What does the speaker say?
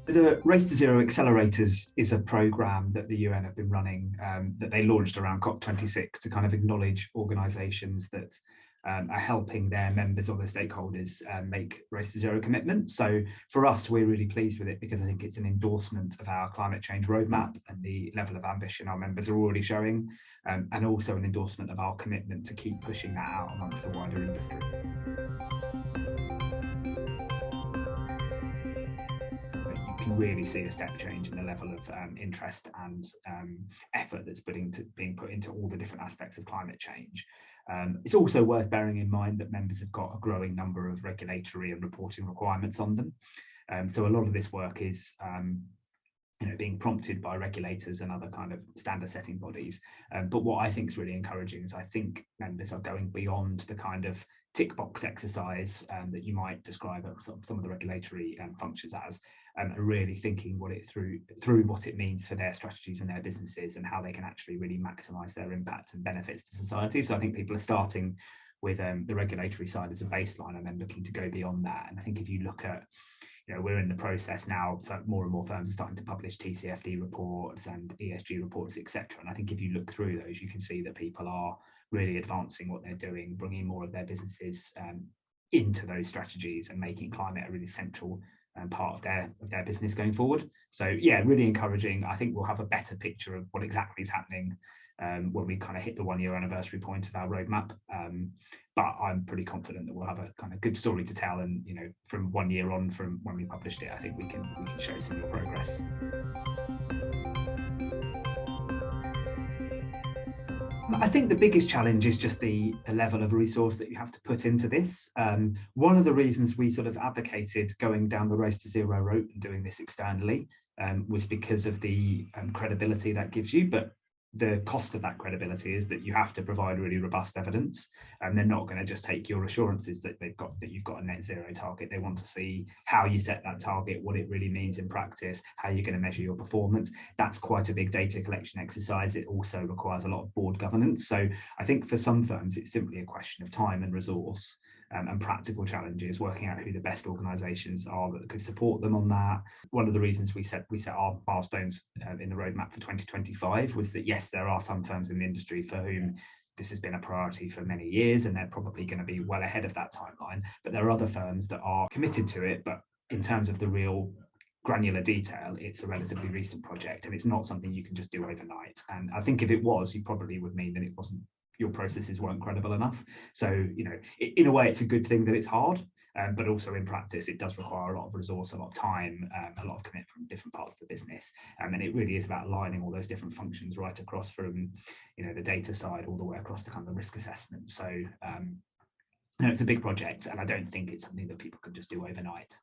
The Race2Zero Accelerators is a programme that the UN have been running that they launched around COP26 to kind of acknowledge organisations that are helping their members or their stakeholders make Race2Zero commitments. So for us, we're really pleased with it because I think it's an endorsement of our climate change roadmap and the level of ambition our members are already showing, and also an endorsement of our commitment to keep pushing that out amongst the wider industry. Really see a step change in the level of interest and effort that's being put into all the different aspects of climate change. It's also worth bearing in mind that members have got a growing number of regulatory and reporting requirements on them. So a lot of this work is being prompted by regulators and other kind of standard setting bodies. But what I think is really encouraging is I think members are going beyond the kind of tick box exercise that you might describe some of the regulatory functions as, and really thinking through what it means for their strategies and their businesses and how they can actually really maximize their impact and benefits to society. So I think people are starting with the regulatory side as a baseline and then looking to go beyond that. And I think if you look at, we're in the process now for more and more firms are starting to publish TCFD reports and ESG reports, etc. And I think if you look through those, you can see that people are really advancing what they're doing, bringing more of their businesses into those strategies and making climate a really central part of their business going forward. So yeah, really encouraging. I think we'll have a better picture of what exactly is happening when we kind of hit the 1 year anniversary point of our roadmap. But I'm pretty confident that we'll have a kind of good story to tell. And from 1 year on from when we published it, I think we can show some real progress. I think the biggest challenge is just the level of resource that you have to put into this. One of the reasons we sort of advocated going down the Race2Zero route and doing this externally was because of the credibility that gives you. But the cost of that credibility is that you have to provide really robust evidence, and they're not going to just take your assurances that you've got a net zero target. They want to see how you set that target, what it really means in practice, how you're going to measure your performance. That's quite a big data collection exercise. It also requires a lot of board governance. So I think for some firms, it's simply a question of time and resource. And practical challenges, working out who the best organisations are that could support them on that. One of the reasons we set our milestones in the roadmap for 2025 was that yes, there are some firms in the industry for whom this has been a priority for many years, and they're probably going to be well ahead of that timeline. But there are other firms that are committed to it, but in terms of the real granular detail, it's a relatively recent project, and it's not something you can just do overnight. And I think if it was, you probably would mean that it wasn't. Your processes weren't credible enough. So, in a way, it's a good thing that it's hard, but also in practice, it does require a lot of resource, a lot of time, a lot of commitment from different parts of the business. And it really is about aligning all those different functions right across from, the data side all the way across to kind of the risk assessment. So, it's a big project, and I don't think it's something that people can just do overnight.